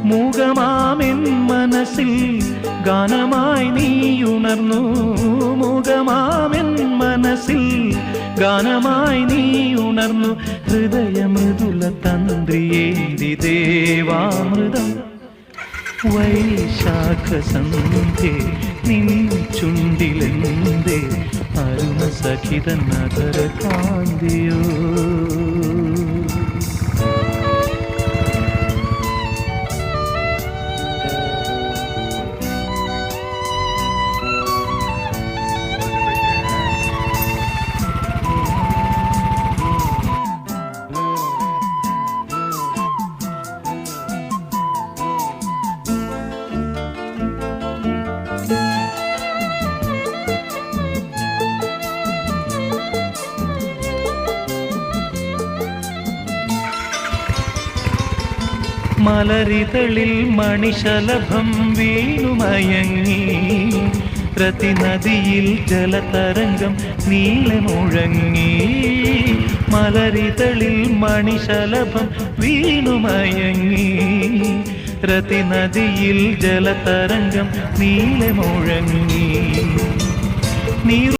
മൂകമാമെൻ മനസ്സിൽ ഗാനമായി നീയുണർന്നു. മൂകമാമെൻ മനസ്സിൽ ഗാനമായി നീയുണർന്നു. ഹൃദയമൃദുല തന്ത്രിയേന്തി ദേവാമൃതം വൈശാഖസന്ധ്യേ നിൻ ചുണ്ടിലെന്തേ അരുണ സഖിതൻ നഗര കാന്തിയോ. മലരിതളിൽ മണിശലഭം വീണുമയങ്ങി. പ്രതിനദിയിൽ ജലതരംഗം നീളെ മുഴങ്ങി. മലരിതളിൽ മണിശലഭം വീണുമയങ്ങി. പ്രതിനദിയിൽ ജലതരംഗം നീളെ മുഴങ്ങി.